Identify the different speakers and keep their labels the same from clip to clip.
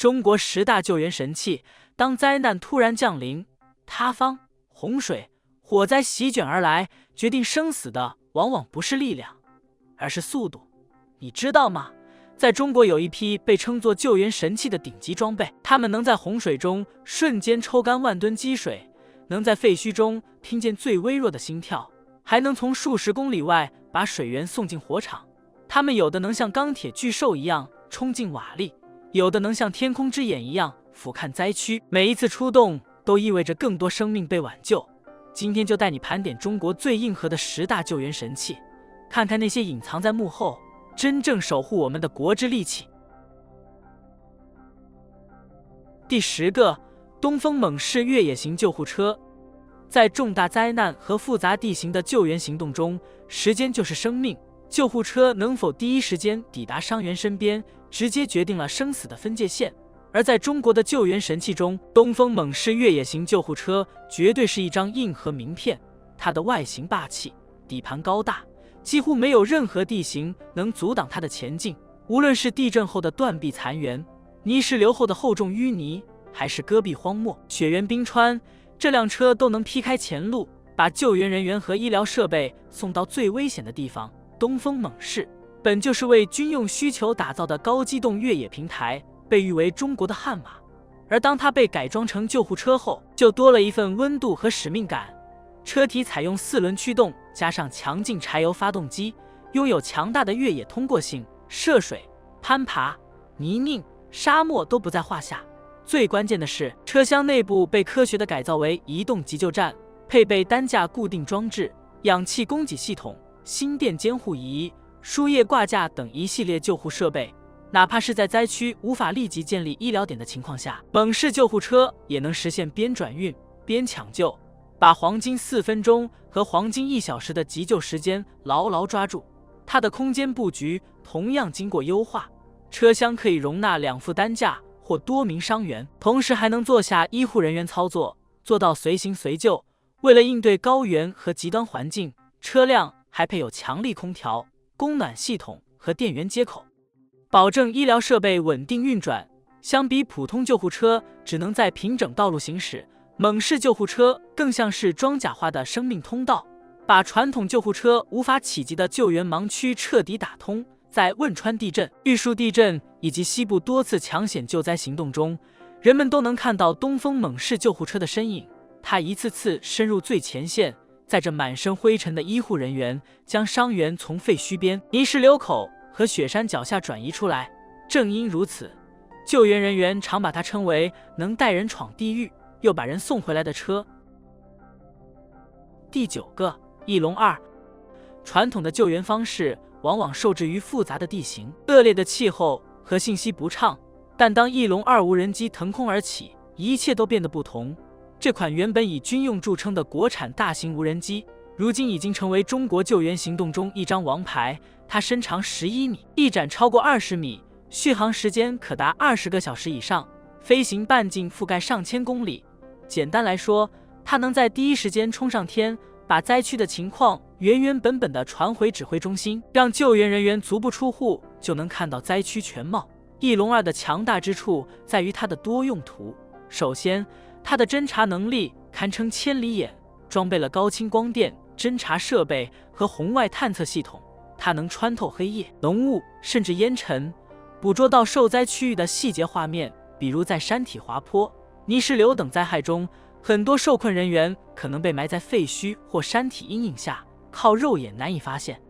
Speaker 1: 中国10大救援神器，当灾难突然降临，塌方、洪水、火灾席卷而来，决定生死的往往不是力量，而是速度。你知道吗？在中国有一批被称作救援神器的顶级装备，它们能在洪水中瞬间抽干万吨积水，能在废墟中听见最微弱的心跳，还能从数十公里外把水源送进火场。它们有的能像钢铁巨兽一样冲进瓦砾，有的能像天空之眼一样俯瞰灾区。每一次出动都意味着更多生命被挽救。今天就带你盘点中国最硬核的10大救援神器，看看那些隐藏在幕后，真正守护我们的国之利器。第10个，东风猛士越野型救护车。在重大灾难和复杂地形的救援行动中，时间就是生命。救护车能否第一时间抵达伤员身边，直接决定了生死的分界线。而在中国的救援神器中，东风猛士越野型救护车绝对是一张硬核名片。它的外形霸气，底盘高大，几乎没有任何地形能阻挡它的前进。无论是地震后的断壁残垣，泥石流后的厚重淤泥，还是戈壁荒漠、雪原冰川，这辆车都能劈开前路，把救援人员和医疗设备送到最危险的地方。东风猛士本就是为军用需求打造的高机动越野平台，被誉为中国的悍马。而当它被改装成救护车后，就多了一份温度和使命感。车体采用4轮驱动，加上强劲柴油发动机，拥有强大的越野通过性，涉水、攀爬、泥泞、沙漠都不在话下。最关键的是，车厢内部被科学的改造为移动急救站，配备担架固定装置、氧气供给系统、心电监护仪、输液挂架等一系列救护设备。哪怕是在灾区无法立即建立医疗点的情况下，猛士救护车也能实现边转运边抢救，把黄金4分钟和黄金1小时的急救时间牢牢抓住。它的空间布局同样经过优化，车厢可以容纳2副担架或多名伤员，同时还能坐下医护人员操作，做到随行随救。为了应对高原和极端环境，车辆还配有强力空调、供暖系统和电源接口，保证医疗设备稳定运转。相比普通救护车只能在平整道路行驶，猛士救护车更像是装甲化的生命通道，把传统救护车无法企及的救援盲区彻底打通。在汶川地震、玉树地震以及西部多次抢险救灾行动中，人们都能看到东风猛士救护车的身影。它一次次深入最前线，载着满身灰尘的医护人员，将伤员从废墟边、泥石流口和雪山脚下转移出来。正因如此，救援人员常把它称为能带人闯地狱又把人送回来的车。第9个，翼龙2。传统的救援方式往往受制于复杂的地形、恶劣的气候和信息不畅，但当翼龙2无人机腾空而起，一切都变得不同。这款原本以军用著称的国产大型无人机，如今已经成为中国救援行动中一张王牌。它身长11米，翼展超过20米，续航时间可达20个小时以上，飞行半径覆盖上千公里。简单来说，它能在第一时间冲上天，把灾区的情况原本地传回指挥中心，让救援人员足不出户就能看到灾区全貌。翼龙2的强大之处在于它的多用途。首先，它的侦察能力堪称千里眼，装备了高清光电侦察设备和红外探测系统，它能穿透黑夜、浓雾甚至烟尘，捕捉到受灾区域的细节画面。比如在山体滑坡、泥石流等灾害中，很多受困人员可能被埋在废墟或山体阴影下，靠肉眼难以发现。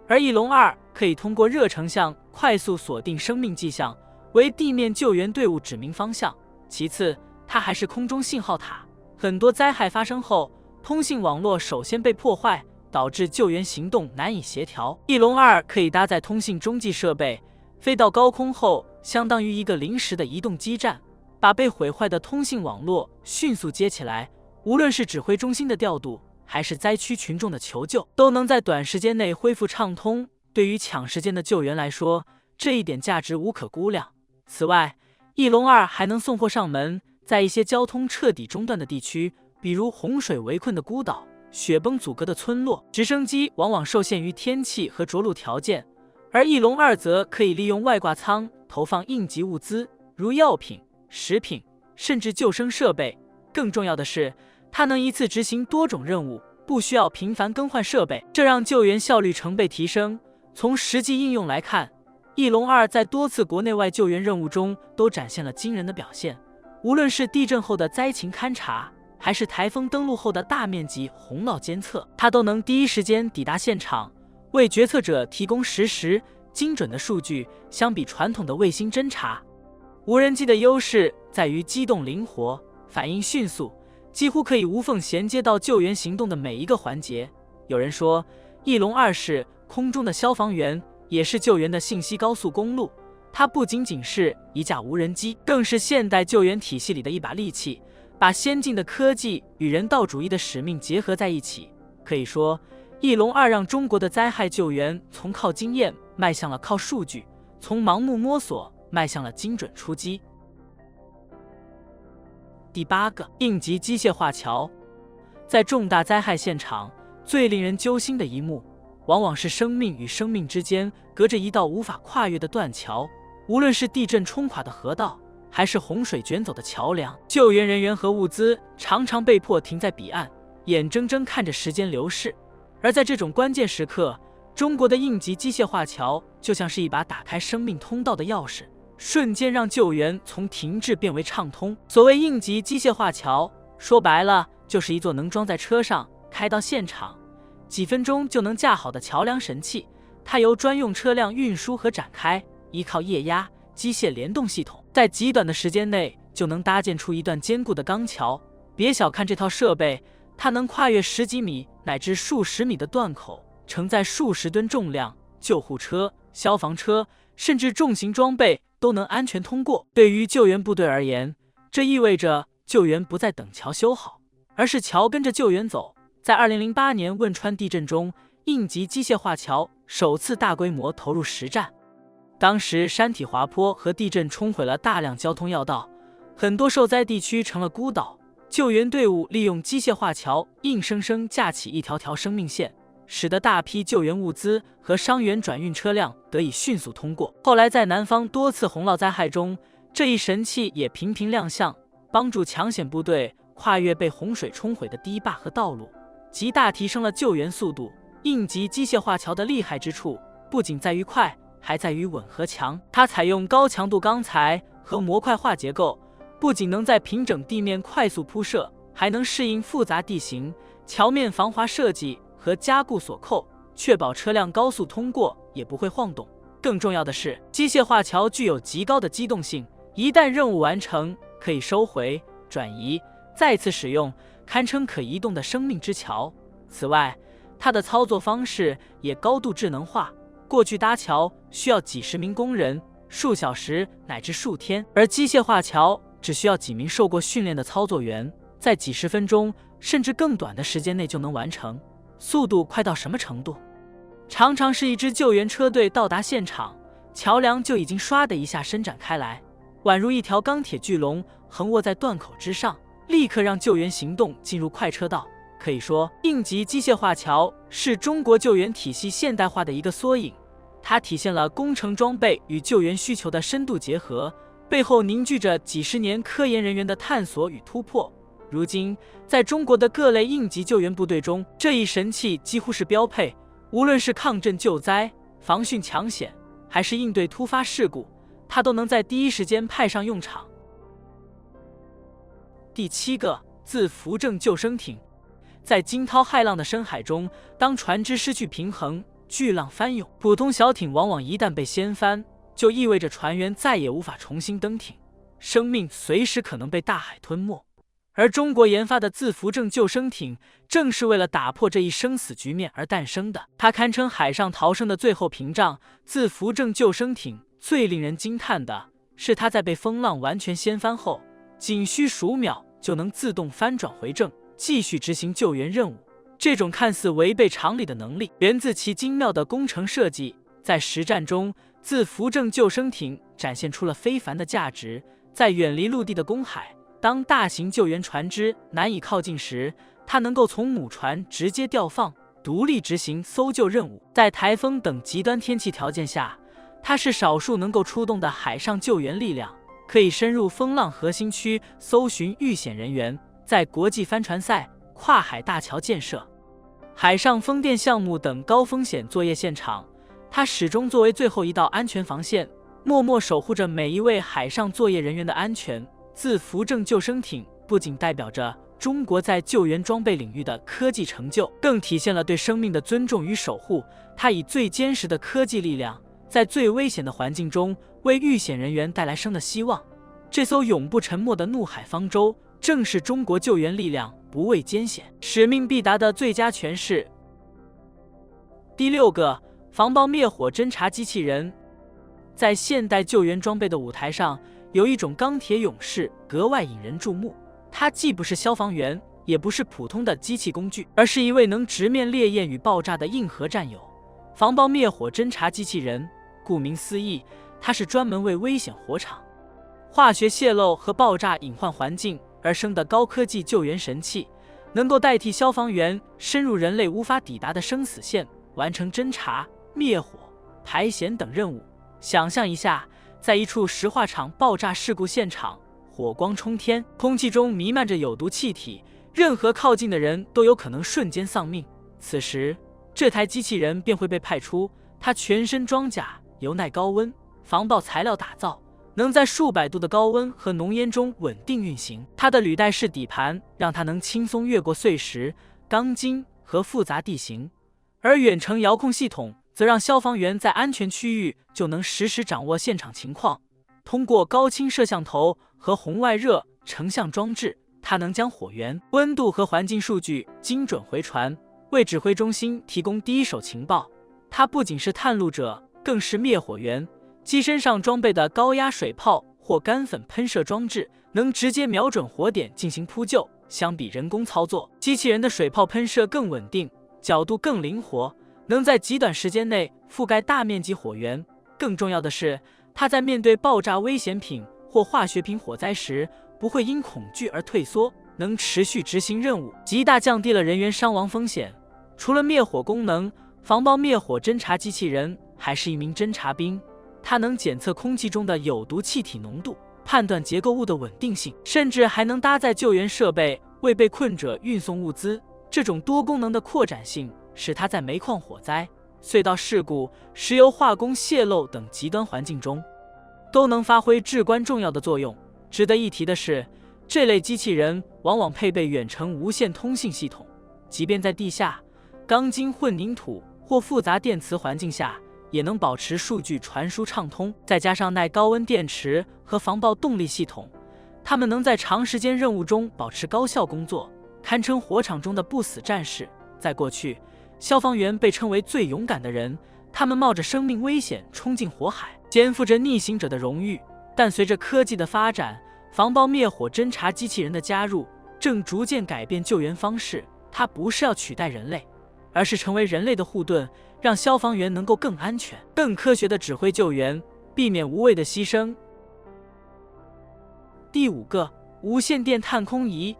Speaker 1: 而翼龙2可以通过热成像快速锁定生命迹象，为地面救援队伍指明方向。其次，它还是空中信号塔，很多灾害发生后，通信网络首先被破坏，导致救援行动难以协调。翼龙2可以搭载通信中继设备，飞到高空后相当于一个临时的移动基站，把被毁坏的通信网络迅速接起来。无论是指挥中心的调度，还是灾区群众的求救，都能在短时间内恢复畅通。对于抢时间的救援来说，这一点价值无可估量。此外，翼龙2还能送货上门，在一些交通彻底中断的地区，比如洪水围困的孤岛、雪崩阻隔的村落，直升机往往受限于天气和着陆条件，而翼龙2则可以利用外挂舱投放应急物资，如药品、食品，甚至救生设备。更重要的是，它能一次执行多种任务，不需要频繁更换设备，这让救援效率成倍提升。从实际应用来看，翼龙2在多次国内外救援任务中都展现了惊人的表现。无论是地震后的灾情勘察，还是台风登陆后的大面积洪涝监测，它都能第一时间抵达现场，为决策者提供实时、精准的数据。相比传统的卫星侦察，无人机的优势在于机动灵活、反应迅速，几乎可以无缝衔接到救援行动的每一个环节。有人说，翼龙2是空中的消防员，也是救援的信息高速公路。它不仅仅是一架无人机，更是现代救援体系里的一把利器，把先进的科技与人道主义的使命结合在一起。可以说，翼龙2让中国的灾害救援从靠经验迈向了靠数据，从盲目摸索迈向了精准出击。第8个，应急机械化桥。在重大灾害现场，最令人揪心的一幕，往往是生命与生命之间隔着一道无法跨越的断桥。无论是地震冲垮的河道，还是洪水卷走的桥梁，救援人员和物资常常被迫停在彼岸，眼睁睁看着时间流逝。而在这种关键时刻，中国的应急机械化桥就像是一把打开生命通道的钥匙，瞬间让救援从停滞变为畅通。所谓应急机械化桥，说白了就是一座能装在车上开到现场，几分钟就能架好的桥梁神器。它由专用车辆运输和展开，依靠液压、机械联动系统，在极短的时间内就能搭建出一段坚固的钢桥。别小看这套设备，它能跨越10几米乃至数十米的断口，承载数十吨重量，救护车、消防车甚至重型装备都能安全通过。对于救援部队而言，这意味着救援不再等桥修好，而是桥跟着救援走。在2008年汶川地震中，应急机械化桥首次大规模投入实战。当时山体滑坡和地震冲毁了大量交通要道，很多受灾地区成了孤岛。救援队伍利用机械化桥硬生生架起一条条生命线，使得大批救援物资和伤员转运车辆得以迅速通过。后来在南方多次洪涝灾害中，这一神器也频频亮相，帮助抢险部队跨越被洪水冲毁的堤坝和道路，极大提升了救援速度。应急机械化桥的厉害之处不仅在于快，还在于稳和强。它采用高强度钢材和模块化结构，不仅能在平整地面快速铺设，还能适应复杂地形。桥面防滑设计和加固锁扣，确保车辆高速通过也不会晃动。更重要的是，机械化桥具有极高的机动性，一旦任务完成，可以收回、转移、再次使用，堪称可移动的生命之桥。此外，它的操作方式也高度智能化。过去搭桥需要几十名工人，数小时乃至数天，而机械化桥只需要几名受过训练的操作员，在几十分钟甚至更短的时间内就能完成。速度快到什么程度？常常是一支救援车队到达现场，桥梁就已经唰的一下伸展开来，宛如一条钢铁巨龙横卧在断口之上，立刻让救援行动进入快车道。可以说，应急机械化桥是中国救援体系现代化的一个缩影。它体现了工程装备与救援需求的深度结合，背后凝聚着几十年科研人员的探索与突破。如今，在中国的各类应急救援部队中，这一神器几乎是标配。无论是抗震救灾、防汛抢险，还是应对突发事故，它都能在第一时间派上用场。第7个，自扶正救生艇。在惊涛骇浪的深海中，当船只失去平衡，巨浪翻涌，普通小艇往往一旦被掀翻，就意味着船员再也无法重新登艇，生命随时可能被大海吞没。而中国研发的自扶正救生艇正是为了打破这一生死局面而诞生的，它堪称海上逃生的最后屏障。自扶正救生艇最令人惊叹的是，它在被风浪完全掀翻后，仅需数秒就能自动翻转回正，继续执行救援任务。这种看似违背常理的能力，源自其精妙的工程设计。在实战中，自扶正救生艇展现出了非凡的价值。在远离陆地的公海，当大型救援船只难以靠近时，它能够从母船直接调放，独立执行搜救任务。在台风等极端天气条件下，它是少数能够出动的海上救援力量，可以深入风浪核心区搜寻遇险人员，在国际帆船赛、跨海大桥建设、海上风电项目等高风险作业现场，它始终作为最后一道安全防线，默默守护着每一位海上作业人员的安全。自扶正救生艇不仅代表着中国在救援装备领域的科技成就，更体现了对生命的尊重与守护。它以最坚实的科技力量，在最危险的环境中为遇险人员带来生的希望。这艘永不沉没的怒海方舟，正是中国救援力量不畏艰险、使命必达的最佳诠释。第6个，防爆灭火侦察机器人。在现代救援装备的舞台上，有一种钢铁勇士格外引人注目。它既不是消防员，也不是普通的机器工具，而是一位能直面烈焰与爆炸的硬核战友。防爆灭火侦察机器人，顾名思义，它是专门为危险火场、化学泄漏和爆炸隐患环境而生的高科技救援神器，能够代替消防员深入人类无法抵达的生死线，完成侦察、灭火、排险等任务。想象一下，在一处石化厂爆炸事故现场，火光冲天，空气中弥漫着有毒气体，任何靠近的人都有可能瞬间丧命。此时，这台机器人便会被派出，它全身装甲由耐高温、防爆材料打造，能在数百度的高温和浓烟中稳定运行。它的履带式底盘让它能轻松越过碎石、钢筋和复杂地形，而远程遥控系统则让消防员在安全区域就能实时掌握现场情况。通过高清摄像头和红外热成像装置，它能将火源、温度和环境数据精准回传，为指挥中心提供第一手情报。它不仅是探路者，更是灭火员。机身上装备的高压水炮或干粉喷射装置，能直接瞄准火点进行扑救。相比人工操作，机器人的水炮喷射更稳定，角度更灵活，能在极短时间内覆盖大面积火源。更重要的是，它在面对爆炸危险品或化学品火灾时，不会因恐惧而退缩，能持续执行任务，极大降低了人员伤亡风险。除了灭火功能，防爆灭火侦察机器人还是一名侦察兵。它能检测空气中的有毒气体浓度，判断结构物的稳定性，甚至还能搭载救援设备为被困者运送物资。这种多功能的扩展性，使它在煤矿火灾、隧道事故、石油化工泄漏等极端环境中都能发挥至关重要的作用。值得一提的是，这类机器人往往配备远程无线通信系统，即便在地下、钢筋混凝土或复杂电磁环境下，也能保持数据传输畅通。再加上耐高温电池和防爆动力系统，它们能在长时间任务中保持高效工作，堪称火场中的不死战士。在过去，消防员被称为最勇敢的人，他们冒着生命危险冲进火海，肩负着逆行者的荣誉。但随着科技的发展，防爆灭火侦察机器人的加入，正逐渐改变救援方式。它不是要取代人类，而是成为人类的护盾，让消防员能够更安全、更科学地指挥救援，避免无谓的牺牲。第5个，无线电探空仪。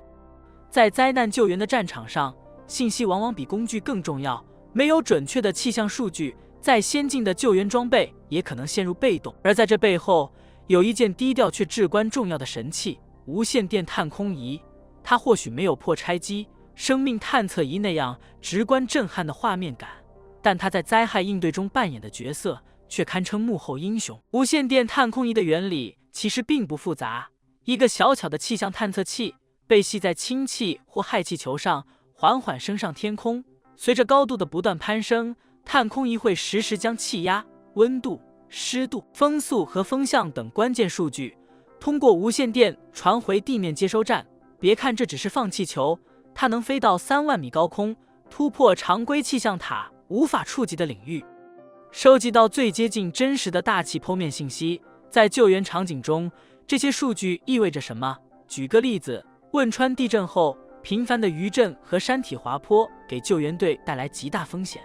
Speaker 1: 在灾难救援的战场上，信息往往比工具更重要。没有准确的气象数据，再先进的救援装备也可能陷入被动。而在这背后，有一件低调却至关重要的神器——无线电探空仪。它或许没有破拆机、生命探测仪那样直观震撼的画面感，但它在灾害应对中扮演的角色却堪称幕后英雄。无线电探空仪的原理其实并不复杂，一个小巧的气象探测器被系在氢气或氦气球上，缓缓升上天空。随着高度的不断攀升，探空仪会实时将气压、温度、湿度、风速和风向等关键数据通过无线电传回地面接收站。别看这只是放气球，它能飞到3万米高空，突破常规气象塔无法触及的领域，收集到最接近真实的大气剖面信息。在救援场景中，这些数据意味着什么？举个例子，汶川地震后，频繁的余震和山体滑坡给救援队带来极大风险，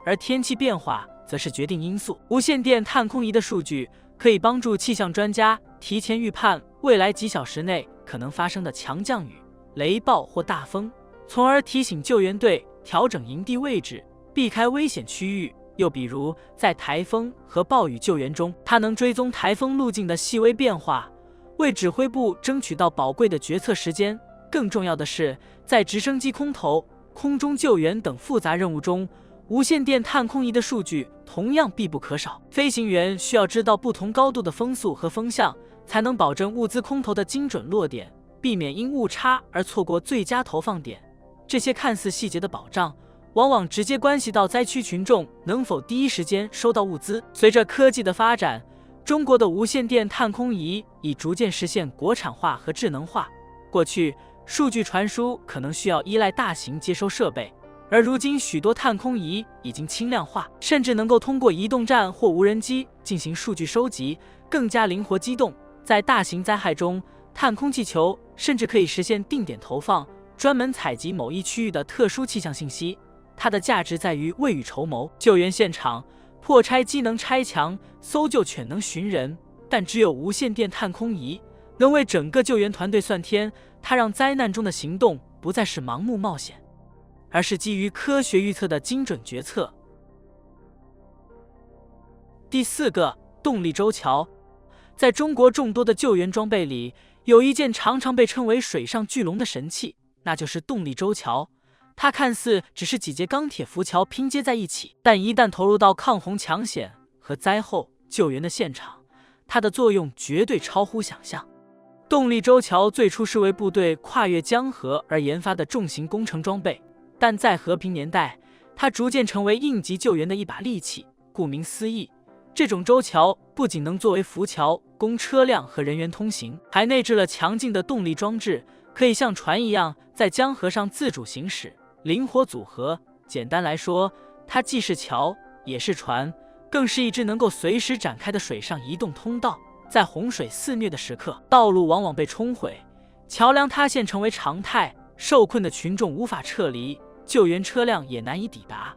Speaker 1: 而天气变化则是决定因素。无线电探空仪的数据可以帮助气象专家提前预判未来几小时内可能发生的强降雨、雷暴或大风，从而提醒救援队调整营地位置，避开危险区域。又比如在台风和暴雨救援中，它能追踪台风路径的细微变化，为指挥部争取到宝贵的决策时间。更重要的是，在直升机空投、空中救援等复杂任务中，无线电探空仪的数据同样必不可少。飞行员需要知道不同高度的风速和风向，才能保证物资空投的精准落点，避免因误差而错过最佳投放点。这些看似细节的保障，往往直接关系到灾区群众能否第一时间收到物资。随着科技的发展，中国的无线电探空仪已逐渐实现国产化和智能化。过去，数据传输可能需要依赖大型接收设备，而如今许多探空仪已经轻量化，甚至能够通过移动站或无人机进行数据收集，更加灵活机动。在大型灾害中，探空气球甚至可以实现定点投放，专门采集某一区域的特殊气象信息。它的价值在于未雨绸缪。救援现场，破拆机能拆墙，搜救犬能寻人，但只有无线电探空仪能为整个救援团队算天。它让灾难中的行动不再是盲目冒险，而是基于科学预测的精准决策。第4个，动力舟桥。在中国众多的救援装备里，有一件常常被称为水上巨龙的神器，那就是动力舟桥。它看似只是几节钢铁浮桥拼接在一起，但一旦投入到抗洪抢险和灾后救援的现场，它的作用绝对超乎想象。动力舟桥最初是为部队跨越江河而研发的重型工程装备，但在和平年代，它逐渐成为应急救援的一把利器。顾名思义，这种舟桥不仅能作为浮桥供车辆和人员通行，还内置了强劲的动力装置，可以像船一样在江河上自主行驶，灵活组合。简单来说，它既是桥，也是船，更是一只能够随时展开的水上移动通道。在洪水肆虐的时刻，道路往往被冲毁，桥梁塌陷成为常态，受困的群众无法撤离，救援车辆也难以抵达。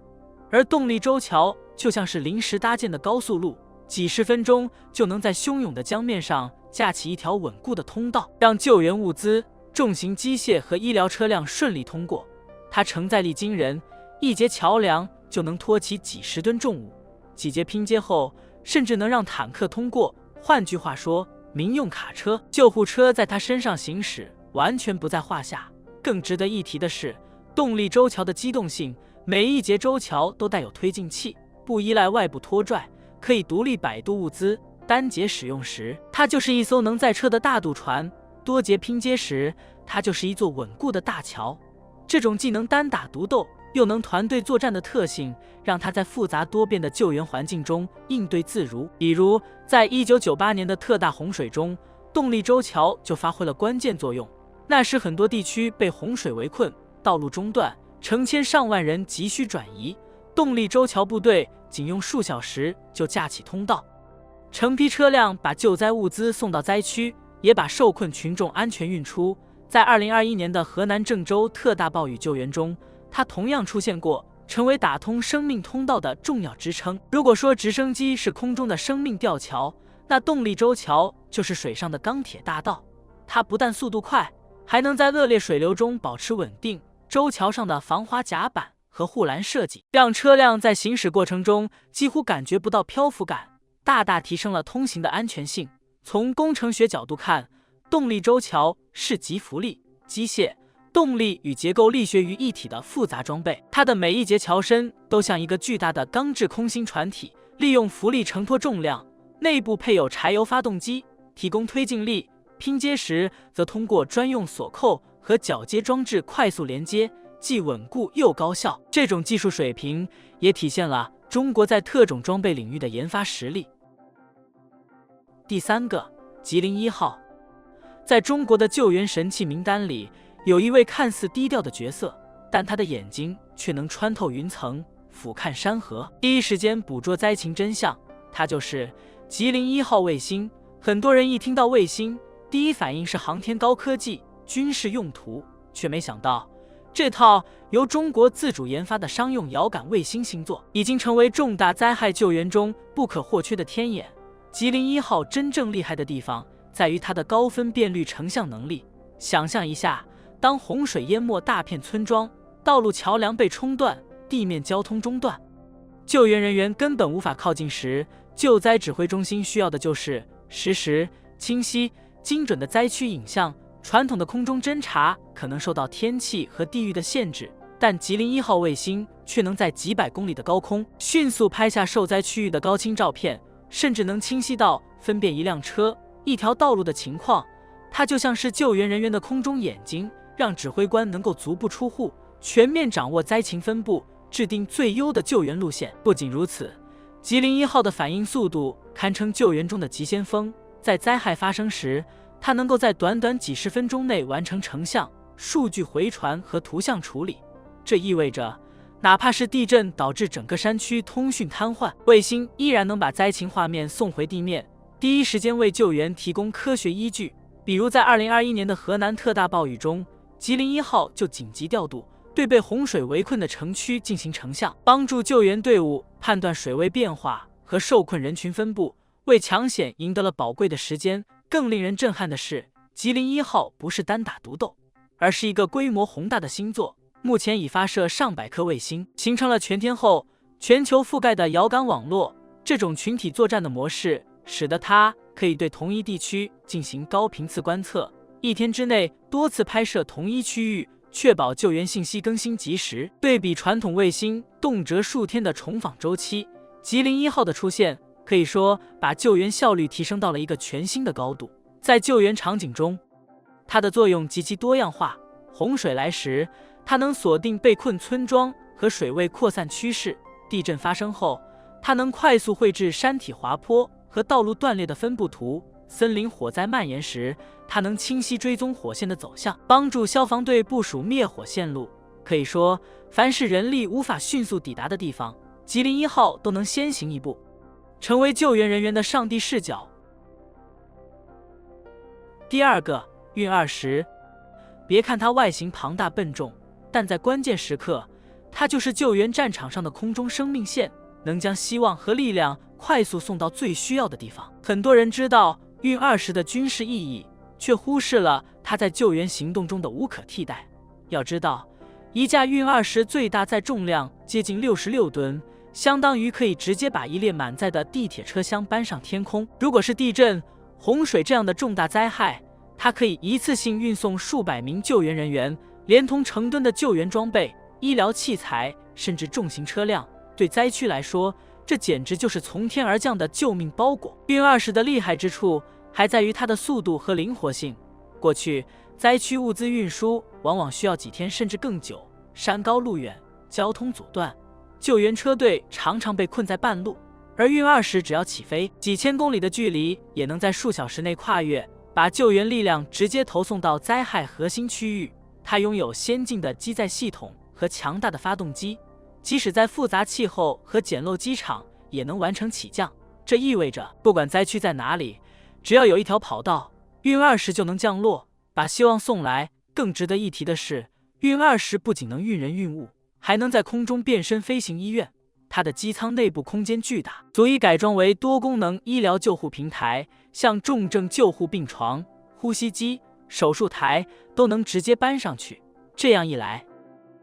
Speaker 1: 而动力舟桥就像是临时搭建的高速路，几十分钟就能在汹涌的江面上架起一条稳固的通道，让救援物资、重型机械和医疗车辆顺利通过。它承载力惊人，一节桥梁就能托起几十吨重物，几节拼接后甚至能让坦克通过。换句话说，民用卡车、救护车在它身上行驶完全不在话下。更值得一提的是，动力舟桥的机动性，每一节舟桥都带有推进器，不依赖外部拖拽，可以独立摆渡物资。单节使用时，它就是一艘能载车的大渡船；多节拼接时，它就是一座稳固的大桥。这种既能单打独斗，又能团队作战的特性，让它在复杂多变的救援环境中应对自如。比如，在1998年的特大洪水中，动力舟桥就发挥了关键作用。那时很多地区被洪水围困，道路中断，成千上万人急需转移，动力舟桥部队仅用数小时就架起通道，成批车辆把救灾物资送到灾区，也把受困群众安全运出。在2021年的河南郑州特大暴雨救援中，它同样出现过，成为打通生命通道的重要支撑。如果说直升机是空中的生命吊桥，那动力舟桥就是水上的钢铁大道。它不但速度快，还能在恶劣水流中保持稳定。舟桥上的防滑甲板和护栏设计，让车辆在行驶过程中几乎感觉不到漂浮感，大大提升了通行的安全性。从工程学角度看，动力舟桥是集浮力、机械、动力与结构力学于一体的复杂装备。它的每一节桥身都像一个巨大的钢制空心船体，利用浮力承托重量，内部配有柴油发动机，提供推进力。拼接时则通过专用锁扣和铰接装置快速连接，既稳固又高效。这种技术水平也体现了中国在特种装备领域的研发实力。第3个，吉林1号。在中国的救援神器名单里，有一位看似低调的角色，但他的眼睛却能穿透云层，俯瞰山河，第一时间捕捉灾情真相。他就是吉林1号卫星。很多人一听到卫星，第一反应是航天高科技、军事用途，却没想到这套由中国自主研发的商用遥感卫星星座，已经成为重大灾害救援中不可或缺的天眼。吉林1号真正厉害的地方在于它的高分辨率成像能力。想象一下，当洪水淹没大片村庄，道路桥梁被冲断，地面交通中断，救援人员根本无法靠近时，救灾指挥中心需要的就是实时、清晰、精准的灾区影像。传统的空中侦察可能受到天气和地域的限制，但吉林1号卫星却能在几百公里的高空迅速拍下受灾区域的高清照片，甚至能清晰到分辨一辆车、一条道路的情况。它就像是救援人员的空中眼睛，让指挥官能够足不出户，全面掌握灾情分布，制定最优的救援路线。不仅如此，吉林1号的反应速度堪称救援中的急先锋，在灾害发生时，它能够在短短几十分钟内完成成像、数据回传和图像处理。这意味着，哪怕是地震导致整个山区通讯瘫痪，卫星依然能把灾情画面送回地面，第一时间为救援提供科学依据。比如在2021年的河南特大暴雨中，吉林1号就紧急调度，对被洪水围困的城区进行成像，帮助救援队伍判断水位变化和受困人群分布，为抢险赢得了宝贵的时间。更令人震撼的是，吉林1号不是单打独斗，而是一个规模宏大的星座，目前已发射上百颗卫星，形成了全天候、全球覆盖的遥感网络。这种群体作战的模式，使得它可以对同一地区进行高频次观测，一天之内多次拍摄同一区域，确保救援信息更新及时。对比传统卫星动辄数天的重访周期，吉林1号的出现可以说把救援效率提升到了一个全新的高度。在救援场景中，它的作用极其多样化。洪水来时，它能锁定被困村庄和水位扩散趋势；地震发生后，它能快速绘制山体滑坡和道路断裂的分布图；森林火灾蔓延时，它能清晰追踪火线的走向，帮助消防队部署灭火线路。可以说，凡是人力无法迅速抵达的地方，吉林1号都能先行一步，成为救援人员的上帝视角。第二个，运20。别看它外形庞大笨重，但在关键时刻，它就是救援战场上的空中生命线，能将希望和力量快速送到最需要的地方。很多人知道运20的军事意义，却忽视了它在救援行动中的无可替代。要知道，一架运20最大载重量接近66吨，相当于可以直接把一列满载的地铁车厢搬上天空。如果是地震、洪水这样的重大灾害，它可以一次性运送数百名救援人员，连同成吨的救援装备、医疗器材，甚至重型车辆。对灾区来说，这简直就是从天而降的救命包裹。运20的厉害之处还在于它的速度和灵活性。过去，灾区物资运输往往需要几天甚至更久，山高路远，交通阻断，救援车队常常被困在半路。而运20只要起飞，几千公里的距离也能在数小时内跨越，把救援力量直接投送到灾害核心区域。它拥有先进的机载系统和强大的发动机，即使在复杂气候和简陋机场也能完成起降。这意味着，不管灾区在哪里，只要有一条跑道，运20就能降落，把希望送来。更值得一提的是，运20不仅能运人运物，还能在空中变身飞行医院。它的机舱内部空间巨大，足以改装为多功能医疗救护平台，像重症救护病床、呼吸机、手术台都能直接搬上去。这样一来，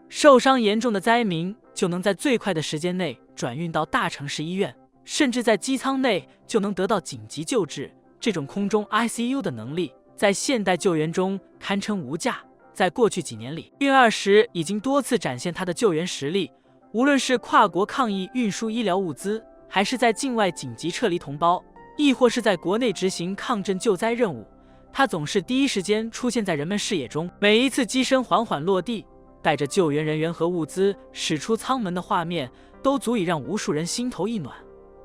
Speaker 1: 受伤严重的灾民就能在最快的时间内转运到大城市医院，甚至在机舱内就能得到紧急救治。这种空中 ICU 的能力，在现代救援中堪称无价。在过去几年里，运20已经多次展现它的救援实力，无论是跨国抗疫运输医疗物资，还是在境外紧急撤离同胞，亦或是在国内执行抗震救灾任务，它总是第一时间出现在人们视野中。每一次机身缓缓落地，带着救援人员和物资驶出舱门的画面，都足以让无数人心头一暖。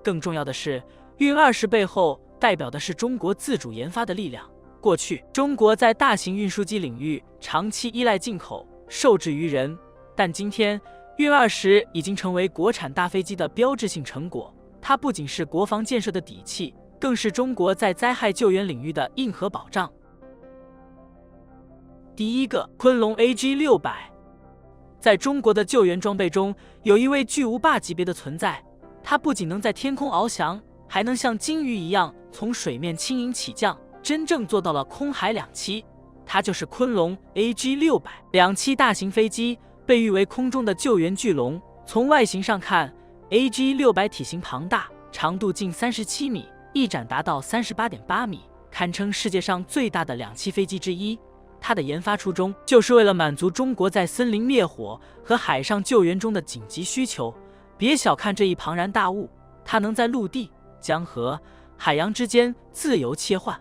Speaker 1: 更重要的是，运20背后代表的是中国自主研发的力量。过去，中国在大型运输机领域长期依赖进口，受制于人，但今天运20已经成为国产大飞机的标志性成果。它不仅是国防建设的底气，更是中国在灾害救援领域的硬核保障。第一个，昆龙 AG600。在中国的救援装备中，有一位巨无霸级别的存在，它不仅能在天空翱翔，还能像鲸鱼一样从水面轻盈起降，真正做到了空海两栖。它就是昆龙 AG600。两栖大型飞机被誉为空中的救援巨龙。从外形上看， AG600 体型庞大，长度近37米，翼展达到38.8米，堪称世界上最大的2栖飞机之一。它的研发初衷就是为了满足中国在森林灭火和海上救援中的紧急需求。别小看这一庞然大物，它能在陆地、江河、海洋之间自由切换，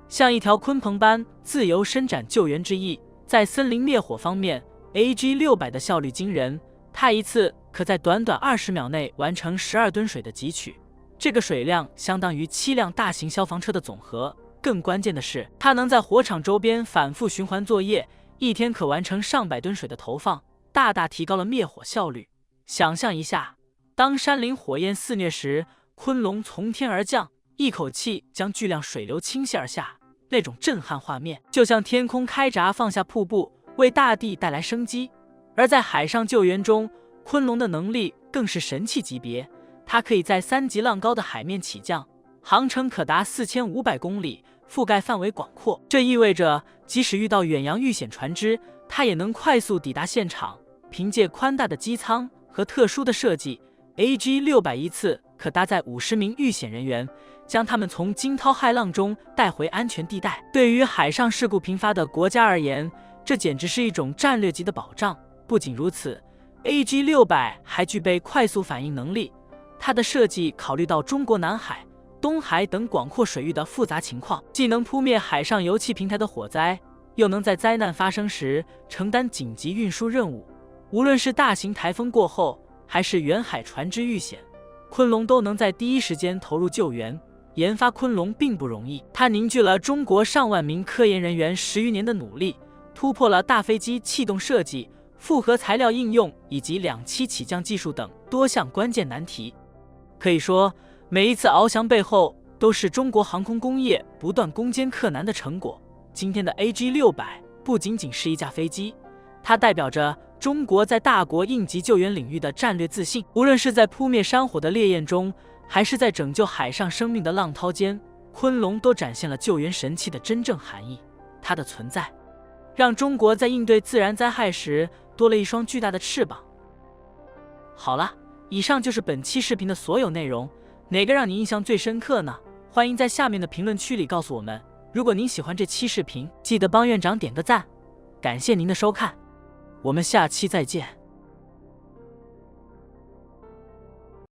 Speaker 1: 像一条鲲鹏般自由伸展救援之翼。在森林灭火方面 ，AG600 的效率惊人，它一次可在短短20秒内完成12吨水的汲取，这个水量相当于7辆大型消防车的总和。更关键的是，它能在火场周边反复循环作业，一天可完成上百吨水的投放，大大提高了灭火效率。想象一下，当山林火焰肆虐时，昆龙从天而降，一口气将巨量水流倾泻而下，那种震撼画面就像天空开闸放下瀑布，为大地带来生机。而在海上救援中，昆龙的能力更是神器级别，它可以在3级浪高的海面起降，航程可达4500公里，覆盖范围广阔。这意味着即使遇到远洋遇险船只，它也能快速抵达现场。凭借宽大的机舱和特殊的设计， AG600 一次可搭载50名遇险人员，将他们从惊涛骇浪中带回安全地带。对于海上事故频发的国家而言，这简直是一种战略级的保障。不仅如此， AG600 还具备快速反应能力，它的设计考虑到中国南海、东海等广阔水域的复杂情况，既能扑灭海上油气平台的火灾，又能在灾难发生时承担紧急运输任务。无论是大型台风过后，还是远海船只遇险，昆龙都能在第一时间投入救援。研发昆龙并不容易，它凝聚了中国上万名科研人员10余年的努力，突破了大飞机气动设计、复合材料应用以及2栖起降技术等多项关键难题。可以说，每一次翱翔背后都是中国航空工业不断攻坚克难的成果。今天的 AG600 不仅仅是一架飞机，它代表着中国在大国应急救援领域的战略自信。无论是在扑灭山火的烈焰中，还是在拯救海上生命的浪涛间，昆龙都展现了救援神器的真正含义。它的存在让中国在应对自然灾害时多了一双巨大的翅膀。好了，以上就是本期视频的所有内容，哪个让你印象最深刻呢？欢迎在下面的评论区里告诉我们。如果您喜欢这期视频，记得帮院长点个赞。感谢您的收看，我们下期再见。